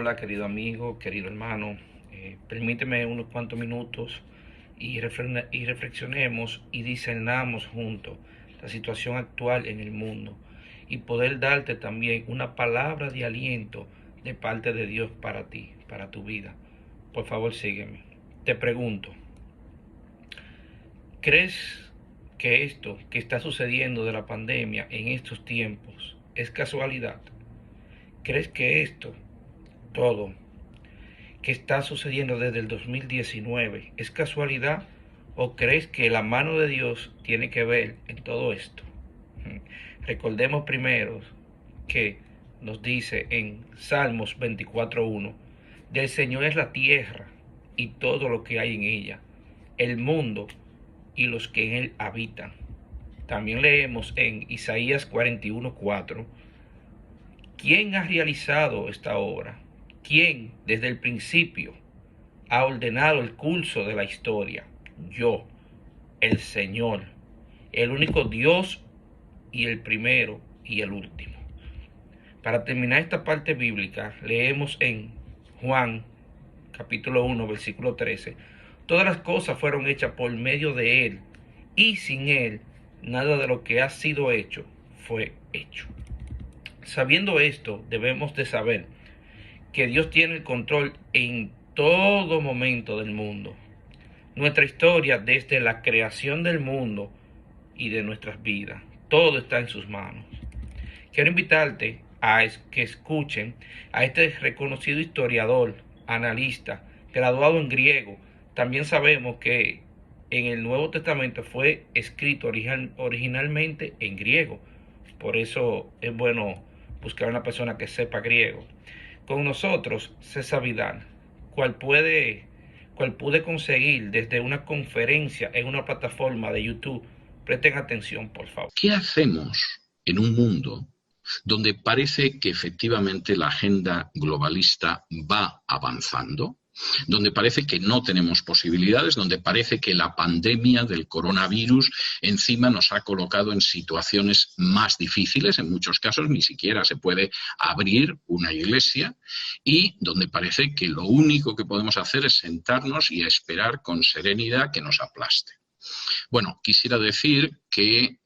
Hola, querido amigo, querido hermano. Permíteme unos cuantos minutos y reflexionemos y discernamos juntos la situación actual en el mundo y poder darte también una palabra de aliento de parte de Dios para ti, para tu vida. Por favor, sígueme. Te pregunto, ¿crees que esto que está sucediendo de la pandemia en estos tiempos es casualidad? ¿Crees que esto, todo que está sucediendo desde el 2019 es casualidad o crees que la mano de Dios tiene que ver en todo esto? Recordemos primero que nos dice en Salmos 24:1, del Señor es la tierra y todo lo que hay en ella, el mundo y los que en él habitan. También leemos en Isaías 41:4, ¿quién ha realizado esta obra? ¿Quién desde el principio ha ordenado el curso de la historia? Yo, el Señor, el único Dios y el primero y el último. Para terminar esta parte bíblica, leemos en Juan capítulo 1, versículo 13, todas las cosas fueron hechas por medio de Él, y sin Él, nada de lo que ha sido hecho fue hecho. Sabiendo esto, debemos de saber que Dios tiene el control en todo momento del mundo. Nuestra historia desde la creación del mundo y de nuestras vidas, todo está en sus manos. Quiero invitarte a que escuchen a este reconocido historiador, analista, graduado en griego. También sabemos que en el Nuevo Testamento fue escrito originalmente en griego. Por eso es bueno buscar una persona que sepa griego. Con nosotros, César Vidal, cual pude conseguir desde una conferencia en una plataforma de YouTube. Presten atención, por favor. ¿Qué hacemos en un mundo donde parece que efectivamente la agenda globalista va avanzando? Donde parece que no tenemos posibilidades, donde parece que la pandemia del coronavirus encima nos ha colocado en situaciones más difíciles, en muchos casos ni siquiera se puede abrir una iglesia, y donde parece que lo único que podemos hacer es sentarnos y esperar con serenidad que nos aplaste. Bueno, quisiera decir que,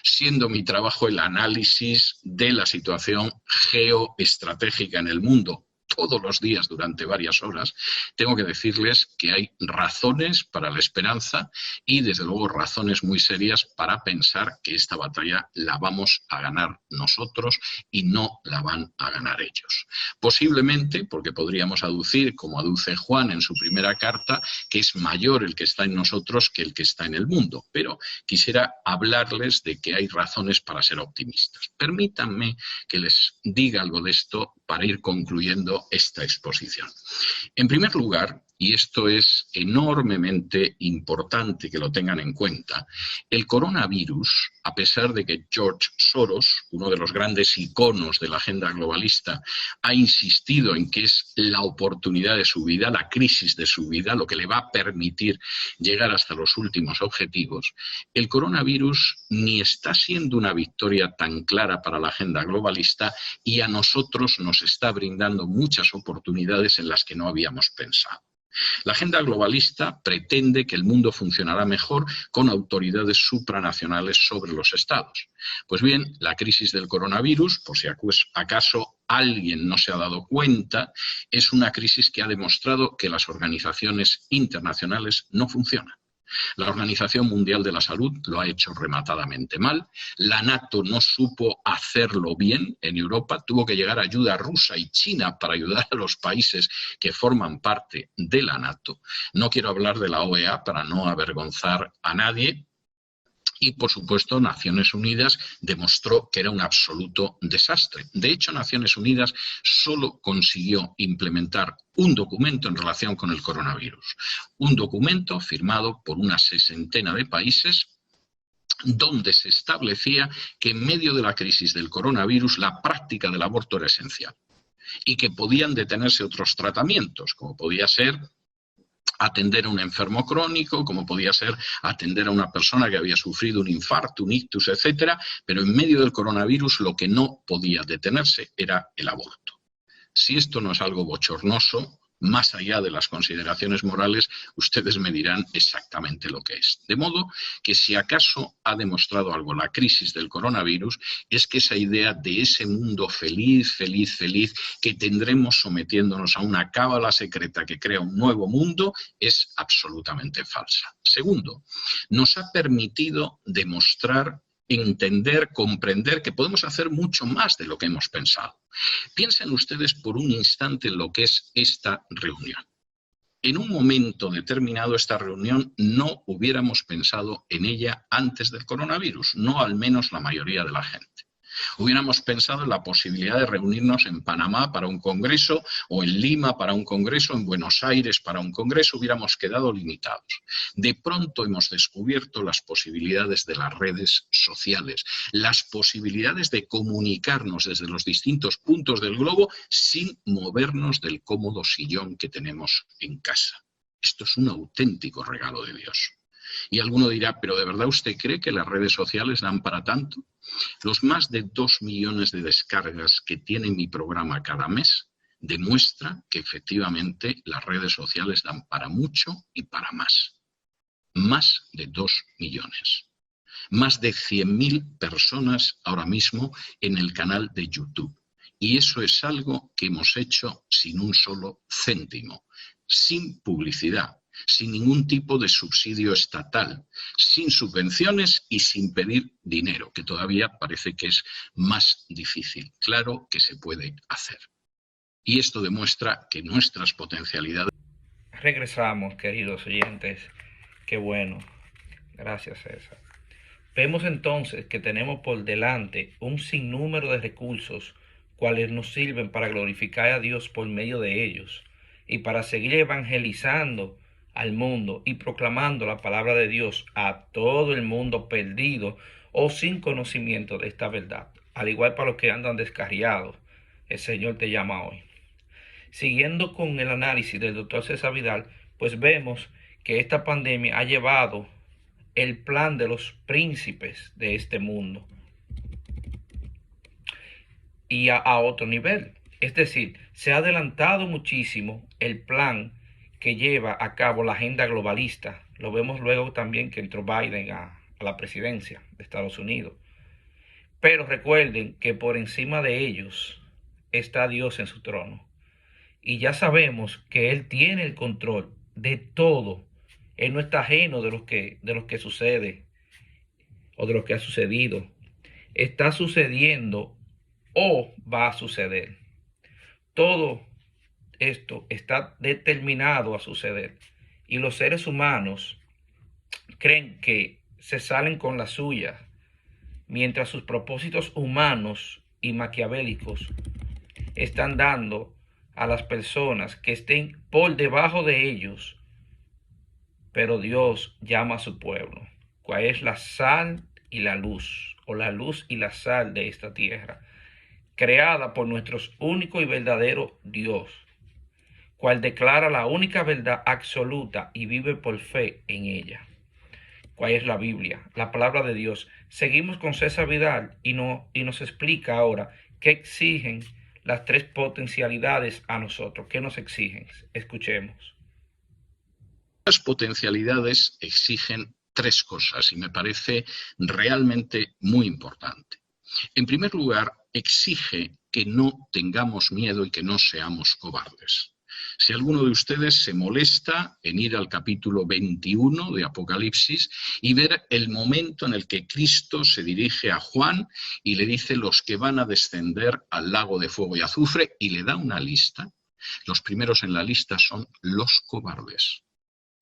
siendo mi trabajo el análisis de la situación geoestratégica en el mundo, todos los días durante varias horas, tengo que decirles que hay razones para la esperanza y, desde luego, razones muy serias para pensar que esta batalla la vamos a ganar nosotros y no la van a ganar ellos. Posiblemente porque podríamos aducir, como aduce Juan en su primera carta, que es mayor el que está en nosotros que el que está en el mundo. Pero quisiera hablarles de que hay razones para ser optimistas. Permítanme que les diga algo de esto para ir concluyendo esta exposición. En primer lugar, y esto es enormemente importante que lo tengan en cuenta, el coronavirus, a pesar de que George Soros, uno de los grandes iconos de la agenda globalista, ha insistido en que es la oportunidad de su vida, la crisis de su vida, lo que le va a permitir llegar hasta los últimos objetivos, el coronavirus ni está siendo una victoria tan clara para la agenda globalista y a nosotros nos está brindando muchas oportunidades en las que no habíamos pensado. La agenda globalista pretende que el mundo funcionará mejor con autoridades supranacionales sobre los estados. Pues bien, la crisis del coronavirus, por si acaso alguien no se ha dado cuenta, es una crisis que ha demostrado que las organizaciones internacionales no funcionan. La Organización Mundial de la Salud lo ha hecho rematadamente mal. La NATO no supo hacerlo bien en Europa. Tuvo que llegar ayuda rusa y china para ayudar a los países que forman parte de la NATO. No quiero hablar de la OEA para no avergonzar a nadie. Y, por supuesto, Naciones Unidas demostró que era un absoluto desastre. De hecho, Naciones Unidas solo consiguió implementar un documento en relación con el coronavirus. Un documento firmado por una sesentena de países donde se establecía que en medio de la crisis del coronavirus la práctica del aborto era esencial y que podían detenerse otros tratamientos, como podía ser atender a un enfermo crónico, como podía ser atender a una persona que había sufrido un infarto, un ictus, etcétera, pero en medio del coronavirus lo que no podía detenerse era el aborto. Si esto no es algo bochornoso, más allá de las consideraciones morales, ustedes me dirán exactamente lo que es. De modo que si acaso ha demostrado algo la crisis del coronavirus, es que esa idea de ese mundo feliz, feliz, feliz, que tendremos sometiéndonos a una cábala secreta que crea un nuevo mundo, es absolutamente falsa. Segundo, nos ha permitido demostrar, entender, comprender que podemos hacer mucho más de lo que hemos pensado. Piensen ustedes por un instante en lo que es esta reunión. En un momento determinado esta reunión no hubiéramos pensado en ella antes del coronavirus, no al menos la mayoría de la gente. Hubiéramos pensado en la posibilidad de reunirnos en Panamá para un congreso, o en Lima para un congreso, en Buenos Aires para un congreso, hubiéramos quedado limitados. De pronto hemos descubierto las posibilidades de las redes sociales, las posibilidades de comunicarnos desde los distintos puntos del globo sin movernos del cómodo sillón que tenemos en casa. Esto es un auténtico regalo de Dios. Y alguno dirá, ¿pero de verdad usted cree que las redes sociales dan para tanto? Los más de 2 millones de descargas que tiene mi programa cada mes demuestra que efectivamente las redes sociales dan para mucho y para más. Más de 2 millones. Más de 100.000 personas ahora mismo en el canal de YouTube. Y eso es algo que hemos hecho sin un solo céntimo, sin publicidad, sin ningún tipo de subsidio estatal, sin subvenciones y sin pedir dinero, que todavía parece que es más difícil. Claro que se puede hacer. Y esto demuestra que nuestras potencialidades... Regresamos, queridos oyentes. Qué bueno. Gracias, César. Vemos entonces que tenemos por delante un sinnúmero de recursos cuales nos sirven para glorificar a Dios por medio de ellos y para seguir evangelizando al mundo y proclamando la palabra de Dios a todo el mundo perdido o sin conocimiento de esta verdad. Al igual para los que andan descarriados, el Señor te llama hoy. Siguiendo con el análisis del doctor César Vidal, pues vemos que esta pandemia ha llevado el plan de los príncipes de este mundo y a otro nivel. Es decir, se ha adelantado muchísimo el plan que lleva a cabo la agenda globalista. Lo vemos luego también que entró Biden a la presidencia de Estados Unidos. Pero recuerden que por encima de ellos está Dios en su trono. Y ya sabemos que Él tiene el control de todo. Él no está ajeno de lo que sucede o de lo que ha sucedido. Está sucediendo o va a suceder. Todo esto está determinado a suceder. Y los seres humanos creen que se salen con la suya, mientras sus propósitos humanos y maquiavélicos están dando a las personas que estén por debajo de ellos. Pero Dios llama a su pueblo, cuál es la sal y la luz, o la luz y la sal de esta tierra, creada por nuestro único y verdadero Dios, cual declara la única verdad absoluta y vive por fe en ella. ¿Cuál es la Biblia? La palabra de Dios. Seguimos con César Vidal y nos explica ahora qué exigen las 3 potencialidades a nosotros. ¿Qué nos exigen? Escuchemos. Las potencialidades exigen 3 cosas y me parece realmente muy importante. En primer lugar, exige que no tengamos miedo y que no seamos cobardes. Si alguno de ustedes se molesta en ir al capítulo 21 de Apocalipsis y ver el momento en el que Cristo se dirige a Juan y le dice los que van a descender al lago de fuego y azufre y le da una lista, los primeros en la lista son los cobardes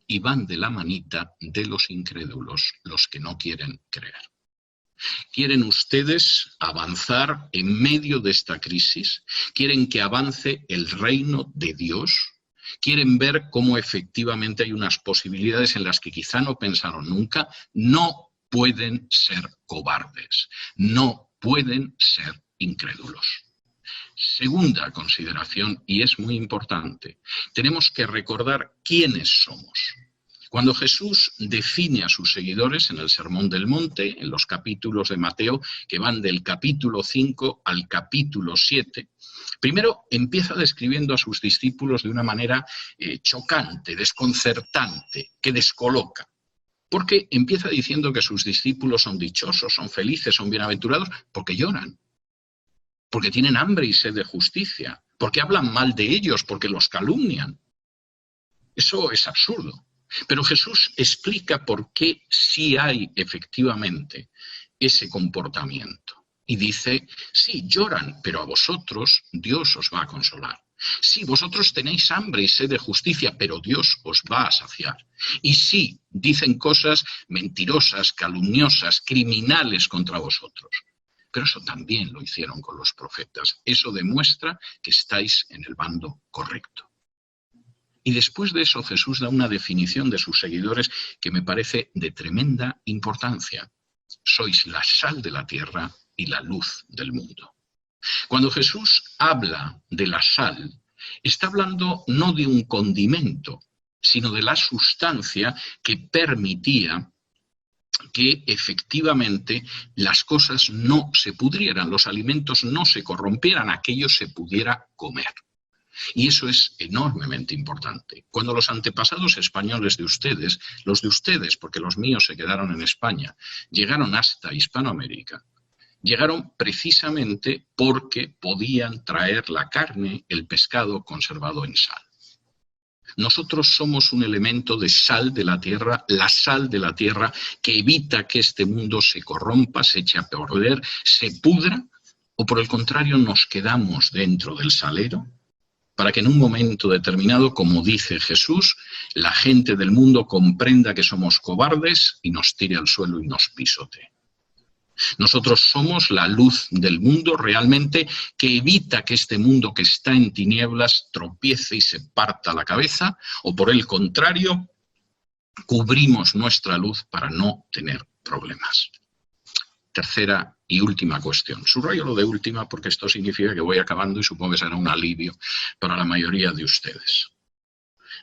y van de la manita de los incrédulos, los que no quieren creer. ¿Quieren ustedes avanzar en medio de esta crisis? ¿Quieren que avance el reino de Dios? ¿Quieren ver cómo efectivamente hay unas posibilidades en las que quizá no pensaron nunca? No pueden ser cobardes, no pueden ser incrédulos. Segunda consideración, y es muy importante, tenemos que recordar quiénes somos. Cuando Jesús define a sus seguidores en el Sermón del Monte, en los capítulos de Mateo, que van del capítulo 5 al capítulo 7, primero empieza describiendo a sus discípulos de una manera chocante, desconcertante, que descoloca. Porque empieza diciendo que sus discípulos son dichosos, son felices, son bienaventurados, porque lloran, porque tienen hambre y sed de justicia, porque hablan mal de ellos, porque los calumnian. Eso es absurdo. Pero Jesús explica por qué sí hay efectivamente ese comportamiento. Y dice, sí, lloran, pero a vosotros Dios os va a consolar. Sí, vosotros tenéis hambre y sed de justicia, pero Dios os va a saciar. Y sí, dicen cosas mentirosas, calumniosas, criminales contra vosotros. Pero eso también lo hicieron con los profetas. Eso demuestra que estáis en el bando correcto. Y después de eso Jesús da una definición de sus seguidores que me parece de tremenda importancia. Sois la sal de la tierra y la luz del mundo. Cuando Jesús habla de la sal, está hablando no de un condimento, sino de la sustancia que permitía que efectivamente las cosas no se pudrieran, los alimentos no se corrompieran, aquello se pudiera comer. Y eso es enormemente importante. Cuando los antepasados españoles de ustedes, los de ustedes, porque los míos se quedaron en España, llegaron hasta Hispanoamérica, llegaron precisamente porque podían traer la carne, el pescado conservado en sal. Nosotros somos un elemento de sal de la tierra, la sal de la tierra que evita que este mundo se corrompa, se eche a perder, se pudra, o por el contrario nos quedamos dentro del salero, para que en un momento determinado, como dice Jesús, la gente del mundo comprenda que somos cobardes y nos tire al suelo y nos pisotee. Nosotros somos la luz del mundo realmente que evita que este mundo que está en tinieblas tropiece y se parta la cabeza, o por el contrario, cubrimos nuestra luz para no tener problemas. Tercera y última cuestión. Subrayo lo de última porque esto significa que voy acabando y supongo que será un alivio para la mayoría de ustedes.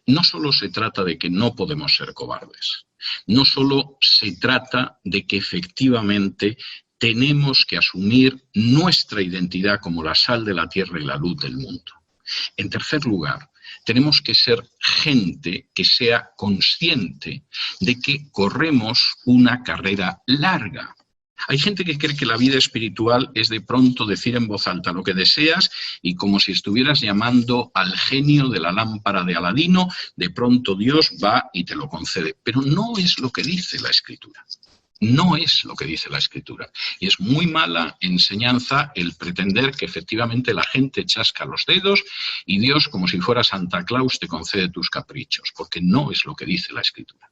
No solo se trata de que no podemos ser cobardes, no solo se trata de que efectivamente tenemos que asumir nuestra identidad como la sal de la tierra y la luz del mundo. En tercer lugar, tenemos que ser gente que sea consciente de que corremos una carrera larga. Hay gente que cree que la vida espiritual es de pronto decir en voz alta lo que deseas y como si estuvieras llamando al genio de la lámpara de Aladino, de pronto Dios va y te lo concede. Pero no es lo que dice la Escritura. No es lo que dice la Escritura. Y es muy mala enseñanza el pretender que efectivamente la gente chasca los dedos y Dios, como si fuera Santa Claus, te concede tus caprichos, porque no es lo que dice la Escritura.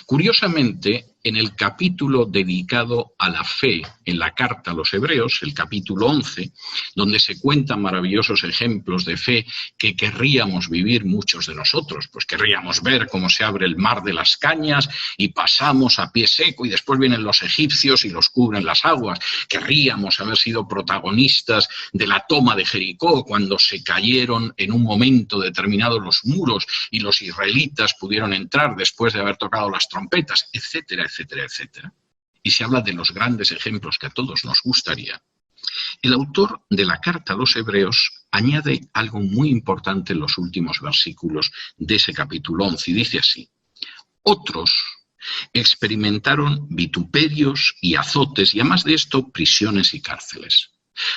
Curiosamente, en el capítulo dedicado a la fe en la carta a los Hebreos, el capítulo 11, donde se cuentan maravillosos ejemplos de fe que querríamos vivir muchos de nosotros, pues querríamos ver cómo se abre el mar de las cañas y pasamos a pie seco y después vienen los egipcios y los cubren las aguas, querríamos haber sido protagonistas de la toma de Jericó cuando se cayeron en un momento determinado los muros y los israelitas pudieron entrar después de haber tocado las trompetas, etcétera, etcétera, etcétera. Y se habla de los grandes ejemplos que a todos nos gustaría. El autor de la carta a los Hebreos añade algo muy importante en los últimos versículos de ese capítulo 11 y dice así: otros experimentaron vituperios y azotes y además de esto prisiones y cárceles.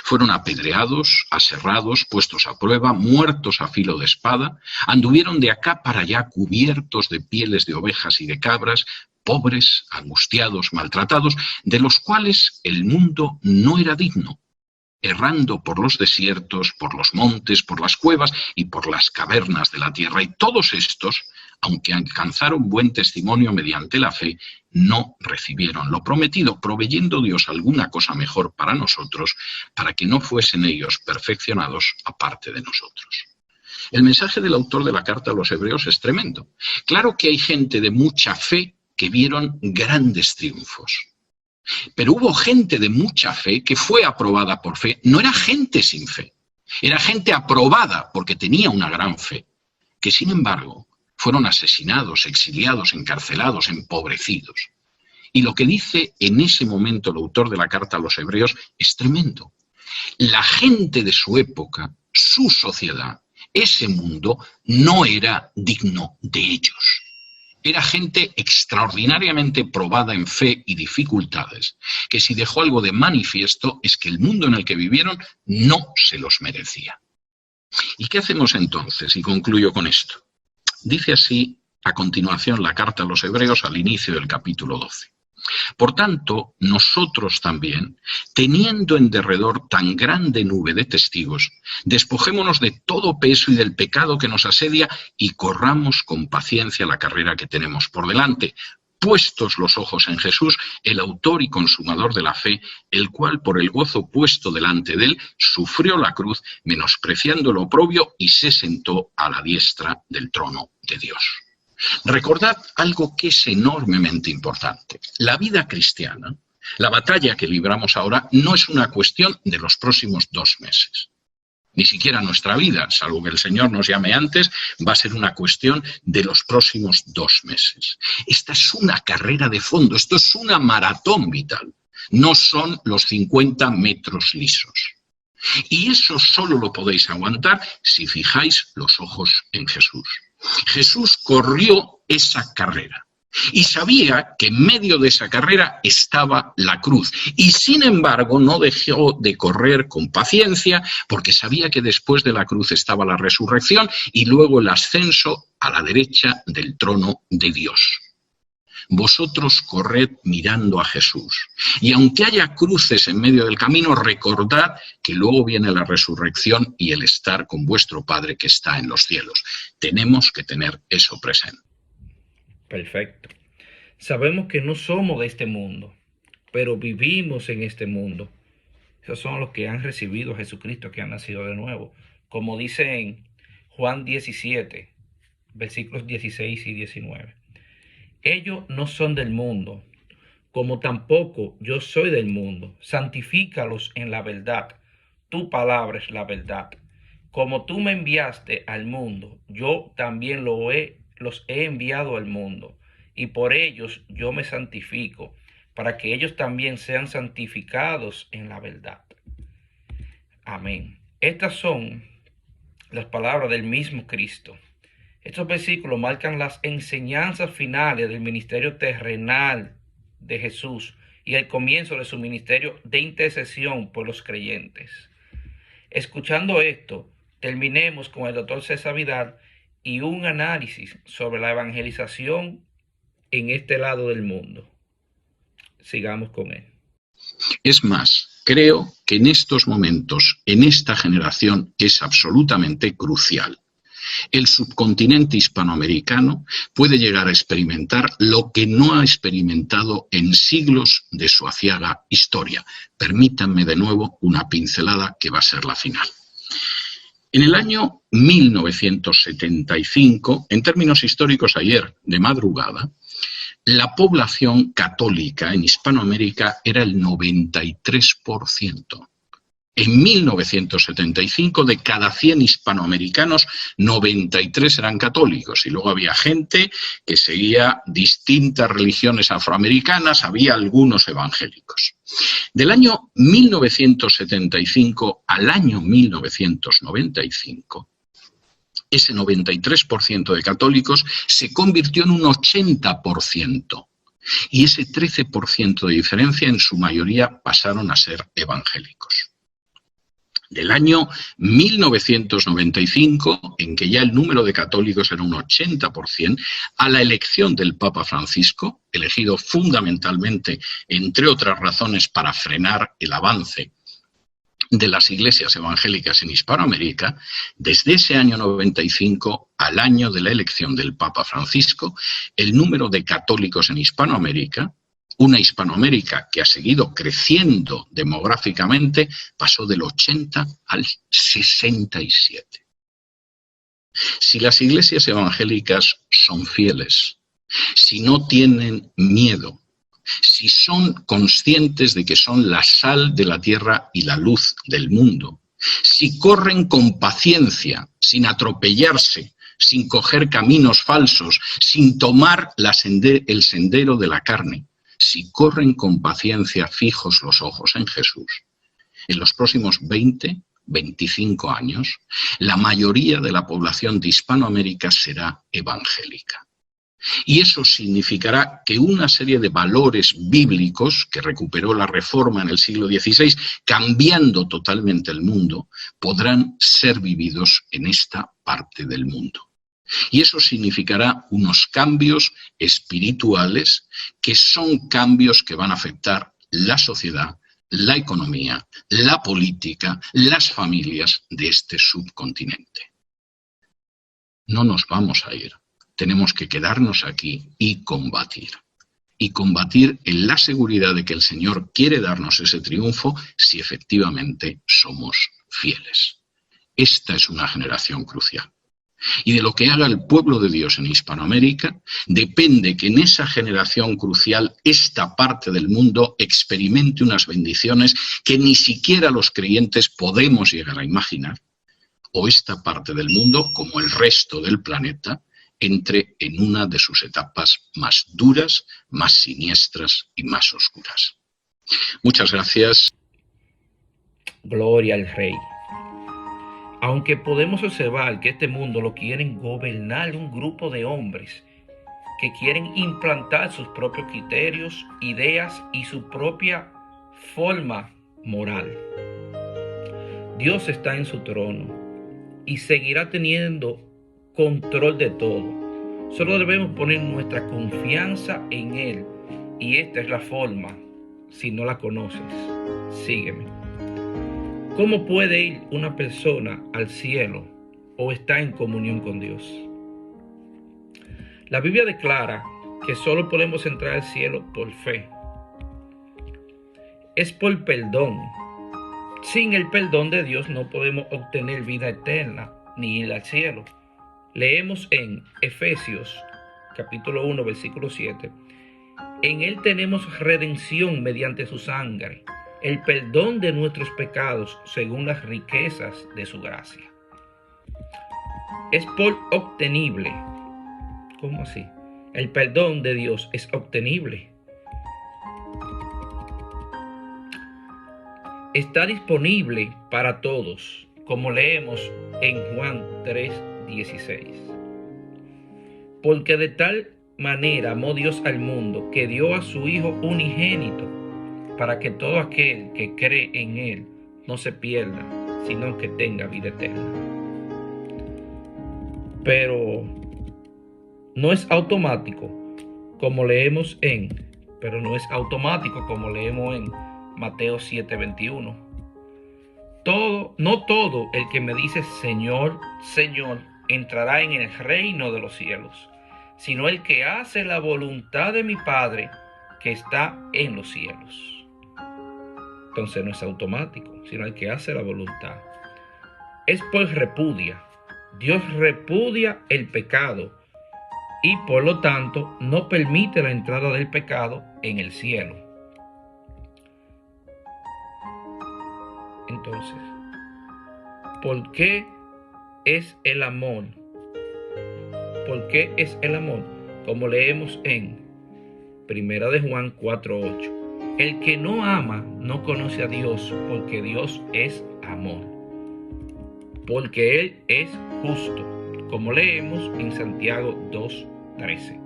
Fueron apedreados, aserrados, puestos a prueba, muertos a filo de espada, anduvieron de acá para allá cubiertos de pieles de ovejas y de cabras, pobres, angustiados, maltratados, de los cuales el mundo no era digno, errando por los desiertos, por los montes, por las cuevas y por las cavernas de la tierra. Y todos estos, aunque alcanzaron buen testimonio mediante la fe, no recibieron lo prometido, proveyendo Dios alguna cosa mejor para nosotros, para que no fuesen ellos perfeccionados aparte de nosotros. El mensaje del autor de la carta a los Hebreos es tremendo. Claro que hay gente de mucha fe que vieron grandes triunfos. Pero hubo gente de mucha fe que fue aprobada por fe. No era gente sin fe, era gente aprobada porque tenía una gran fe, que sin embargo fueron asesinados, exiliados, encarcelados, empobrecidos. Y lo que dice en ese momento el autor de la carta a los hebreos es tremendo. La gente de su época, su sociedad, ese mundo no era digno de ellos. Era gente extraordinariamente probada en fe y dificultades, que si dejó algo de manifiesto es que el mundo en el que vivieron no se los merecía. ¿Y qué hacemos entonces? Y concluyo con esto. Dice así a continuación la carta a los hebreos al inicio del capítulo 12. Por tanto, nosotros también, teniendo en derredor tan grande nube de testigos, despojémonos de todo peso y del pecado que nos asedia y corramos con paciencia la carrera que tenemos por delante, puestos los ojos en Jesús, el autor y consumador de la fe, el cual por el gozo puesto delante de él sufrió la cruz, menospreciando lo oprobio y se sentó a la diestra del trono de Dios. Recordad algo que es enormemente importante. La vida cristiana, la batalla que libramos ahora, no es una cuestión de los próximos 2 meses. Ni siquiera nuestra vida, salvo que el Señor nos llame antes, va a ser una cuestión de los próximos 2 meses. Esta es una carrera de fondo, esto es una maratón vital. No son los 50 metros lisos. Y eso solo lo podéis aguantar si fijáis los ojos en Jesús. Jesús corrió esa carrera y sabía que en medio de esa carrera estaba la cruz y sin embargo no dejó de correr con paciencia porque sabía que después de la cruz estaba la resurrección y luego el ascenso a la derecha del trono de Dios. Vosotros corred mirando a Jesús. Y aunque haya cruces en medio del camino, recordad que luego viene la resurrección y el estar con vuestro Padre que está en los cielos. Tenemos que tener eso presente. Perfecto. Sabemos que no somos de este mundo, pero vivimos en este mundo. Esos son los que han recibido a Jesucristo, que han nacido de nuevo. Como dice en Juan 17, versículos 16 y 19. Ellos no son del mundo, como tampoco yo soy del mundo. Santifícalos en la verdad. Tu palabra es la verdad. Como tú me enviaste al mundo, yo también los he enviado al mundo. Y por ellos yo me santifico, para que ellos también sean santificados en la verdad. Amén. Estas son las palabras del mismo Cristo. Estos versículos marcan las enseñanzas finales del ministerio terrenal de Jesús y el comienzo de su ministerio de intercesión por los creyentes. Escuchando esto, terminemos con el doctor César Vidal y un análisis sobre la evangelización en este lado del mundo. Sigamos con él. Es más, creo que en estos momentos, en esta generación, es absolutamente crucial. El subcontinente hispanoamericano puede llegar a experimentar lo que no ha experimentado en siglos de su aciaga historia. Permítanme de nuevo una pincelada que va a ser la final. En el año 1975, en términos históricos ayer de madrugada, la población católica en Hispanoamérica era el 93%. En 1975, de cada 100 hispanoamericanos, 93 eran católicos. Y luego había gente que seguía distintas religiones afroamericanas, había algunos evangélicos. Del año 1975 al año 1995, ese 93% de católicos se convirtió en un 80%. Y ese 13% de diferencia, en su mayoría, pasaron a ser evangélicos. Del año 1995, en que ya el número de católicos era un 80%, a la elección del Papa Francisco, elegido fundamentalmente, entre otras razones, para frenar el avance de las iglesias evangélicas en Hispanoamérica, desde ese año 95 al año de la elección del Papa Francisco, el número de católicos en Hispanoamérica, una Hispanoamérica que ha seguido creciendo demográficamente, pasó del 80 al 67. Si las iglesias evangélicas son fieles, si no tienen miedo, si son conscientes de que son la sal de la tierra y la luz del mundo, si corren con paciencia, sin atropellarse, sin coger caminos falsos, sin tomar el sendero de la carne, si corren con paciencia fijos los ojos en Jesús, en los próximos 25 años, la mayoría de la población de Hispanoamérica será evangélica. Y eso significará que una serie de valores bíblicos que recuperó la Reforma en el siglo XVI, cambiando totalmente el mundo, podrán ser vividos en esta parte del mundo. Y eso significará unos cambios espirituales que son cambios que van a afectar la sociedad, la economía, la política, las familias de este subcontinente. No nos vamos a ir. Tenemos que quedarnos aquí y combatir. Y combatir en la seguridad de que el Señor quiere darnos ese triunfo si efectivamente somos fieles. Esta es una generación crucial. Y de lo que haga el pueblo de Dios en Hispanoamérica, depende que en esa generación crucial esta parte del mundo experimente unas bendiciones que ni siquiera los creyentes podemos llegar a imaginar, o esta parte del mundo, como el resto del planeta, entre en una de sus etapas más duras, más siniestras y más oscuras. Muchas gracias. Gloria al Rey. Aunque podemos observar que este mundo lo quieren gobernar un grupo de hombres que quieren implantar sus propios criterios, ideas y su propia forma moral, Dios está en su trono y seguirá teniendo control de todo. Solo debemos poner nuestra confianza en Él, y esta es la forma. Si no la conoces, sígueme. ¿Cómo puede ir una persona al cielo o está en comunión con Dios? La Biblia declara que solo podemos entrar al cielo por fe. Es por perdón. Sin el perdón de Dios no podemos obtener vida eterna ni ir al cielo. Leemos en Efesios capítulo 1, versículo 7. En Él tenemos redención mediante su sangre, el perdón de nuestros pecados según las riquezas de su gracia. Es por obtenible. ¿Cómo así? El perdón de Dios es obtenible. Está disponible para todos, como leemos en Juan 3:16. Porque de tal manera amó Dios al mundo, que dio a su Hijo unigénito, para que todo aquel que cree en Él no se pierda, sino que tenga vida eterna. Pero no es automático, como leemos en Mateo 7:21. No todo el que me dice Señor, Señor, entrará en el reino de los cielos, sino el que hace la voluntad de mi Padre que está en los cielos. Entonces no es automático, sino el que hace la voluntad. Es por repudia. Dios repudia el pecado y por lo tanto no permite la entrada del pecado en el cielo. Entonces, ¿por qué es el amor? ¿Por qué es el amor? Como leemos en 1 de Juan 4:8. El que no ama no conoce a Dios, porque Dios es amor. Porque Él es justo, como leemos en Santiago 2:13.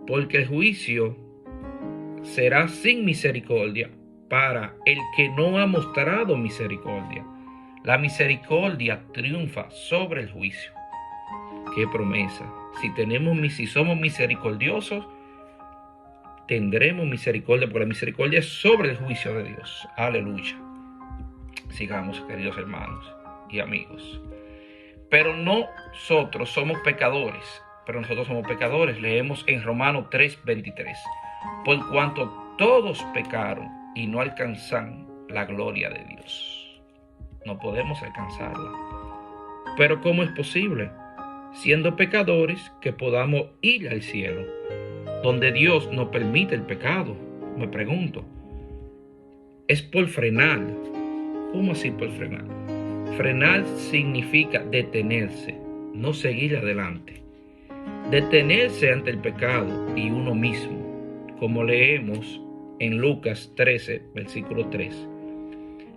Porque el juicio será sin misericordia para el que no ha mostrado misericordia. La misericordia triunfa sobre el juicio. ¡Qué promesa! Si somos misericordiosos, tendremos misericordia, porque la misericordia es sobre el juicio de Dios. Aleluya. Sigamos, queridos hermanos y amigos. Pero nosotros somos pecadores. Leemos en Romanos 3:23. Por cuanto todos pecaron y no alcanzan la gloria de Dios. No podemos alcanzarla. Pero ¿cómo es posible? Siendo pecadores, que podamos ir al cielo, donde Dios no permite el pecado. Me pregunto, es por frenar. ¿Cómo así por frenar? Frenar significa detenerse, no seguir adelante. Detenerse ante el pecado y uno mismo, como leemos en Lucas 13, versículo 3.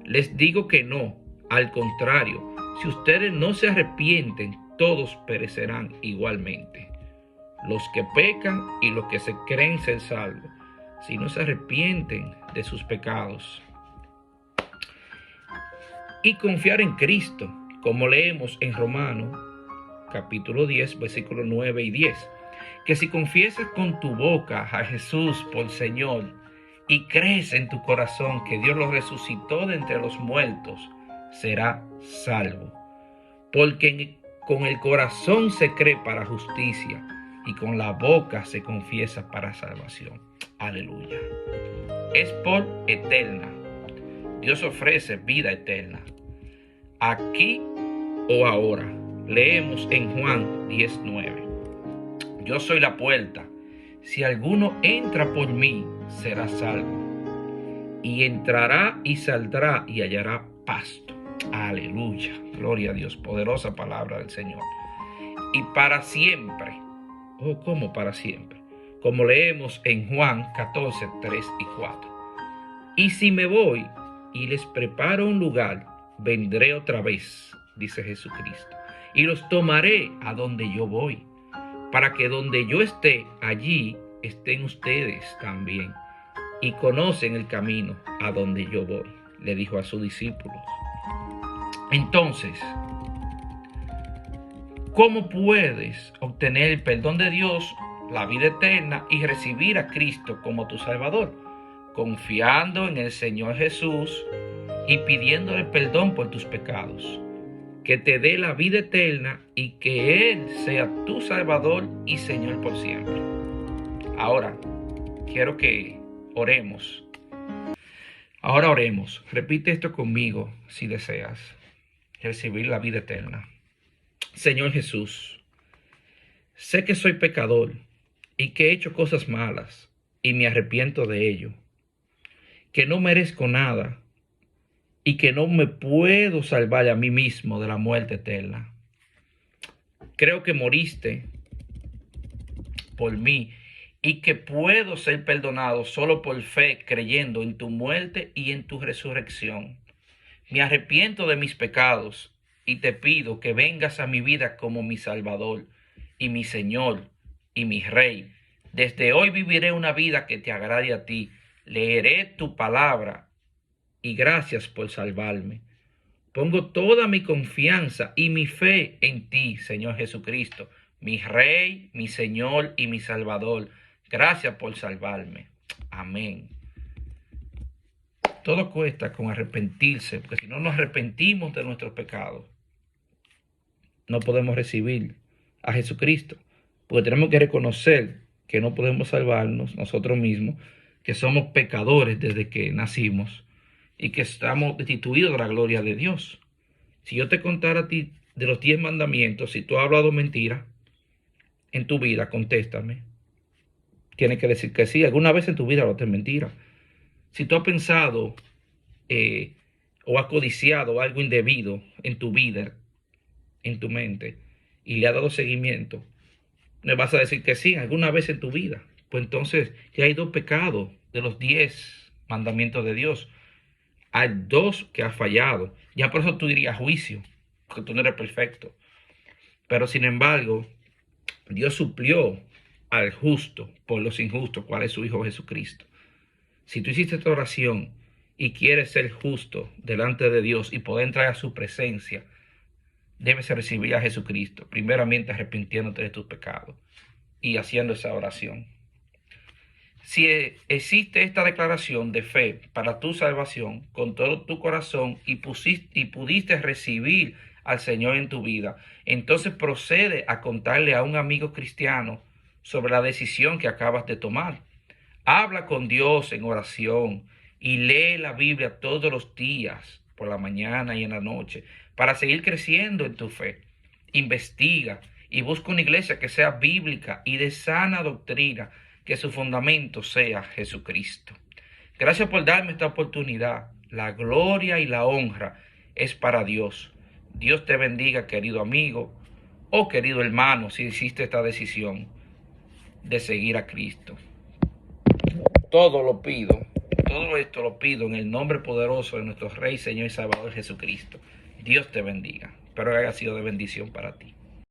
Les digo que no, al contrario, si ustedes no se arrepienten, todos perecerán igualmente. Los que pecan y los que se creen ser salvos, si no se arrepienten de sus pecados. Y confiar en Cristo, como leemos en Romanos capítulo 10, versículos 9 y 10, que si confiesas con tu boca a Jesús por Señor y crees en tu corazón que Dios lo resucitó de entre los muertos, será salvo. Porque con el corazón se cree para justicia y con la boca se confiesa para salvación. Aleluya. Es por eterna. Dios ofrece vida eterna. Aquí o ahora. Leemos en Juan 10:9. Yo soy la puerta. Si alguno entra por mí, será salvo. Y entrará y saldrá y hallará pasto. Aleluya. Gloria a Dios. Poderosa palabra del Señor. Y para siempre. Oh, ¿cómo para siempre? Como leemos en Juan 14, 3 y 4. Y si me voy y les preparo un lugar, vendré otra vez, dice Jesucristo, y los tomaré a donde yo voy, para que donde yo esté, allí estén ustedes también, y conocen el camino a donde yo voy, le dijo a sus discípulos. Entonces, ¿cómo puedes obtener el perdón de Dios, la vida eterna y recibir a Cristo como tu Salvador? Confiando en el Señor Jesús y pidiéndole perdón por tus pecados, que te dé la vida eterna y que Él sea tu Salvador y Señor por siempre. Ahora, quiero que oremos. Ahora oremos. Repite esto conmigo si deseas recibir la vida eterna. Señor Jesús, sé que soy pecador y que he hecho cosas malas y me arrepiento de ello, que no merezco nada y que no me puedo salvar a mí mismo de la muerte eterna. Creo que moriste por mí y que puedo ser perdonado solo por fe, creyendo en tu muerte y en tu resurrección. Me arrepiento de mis pecados y te pido que vengas a mi vida como mi Salvador y mi Señor y mi Rey. Desde hoy viviré una vida que te agrade a ti. Leeré tu palabra y gracias por salvarme. Pongo toda mi confianza y mi fe en ti, Señor Jesucristo, mi Rey, mi Señor y mi Salvador. Gracias por salvarme. Amén. Todo cuesta con arrepentirse, porque si no nos arrepentimos de nuestros pecados, no podemos recibir a Jesucristo, porque tenemos que reconocer que no podemos salvarnos nosotros mismos, que somos pecadores desde que nacimos y que estamos destituidos de la gloria de Dios. Si yo te contara a ti de los 10 mandamientos, si tú has hablado mentira en tu vida, contéstame. Tienes que decir que sí, alguna vez en tu vida hablaste mentira. Si tú has pensado o has codiciado algo indebido en tu vida, en tu mente, y le has dado seguimiento, me vas a decir que sí, alguna vez en tu vida. Pues entonces ya hay 2 pecados de los 10 mandamientos de Dios. Hay 2 que has fallado. Ya por eso tú dirías juicio, porque tú no eres perfecto. Pero sin embargo, Dios suplió al justo por los injustos, cuál es su Hijo Jesucristo. Si tú hiciste esta oración y quieres ser justo delante de Dios y poder entrar a su presencia, debes recibir a Jesucristo, primeramente arrepintiéndote de tus pecados y haciendo esa oración. Si existe esta declaración de fe para tu salvación con todo tu corazón y pudiste recibir al Señor en tu vida, entonces procede a contarle a un amigo cristiano sobre la decisión que acabas de tomar. Habla con Dios en oración y lee la Biblia todos los días, por la mañana y en la noche, para seguir creciendo en tu fe. Investiga y busca una iglesia que sea bíblica y de sana doctrina, que su fundamento sea Jesucristo. Gracias por darme esta oportunidad. La gloria y la honra es para Dios. Dios te bendiga, querido amigo. Oh, querido hermano, si hiciste esta decisión de seguir a Cristo. Todo lo pido, todo esto lo pido en el nombre poderoso de nuestro Rey, Señor y Salvador Jesucristo. Dios te bendiga. Espero que haya sido de bendición para ti.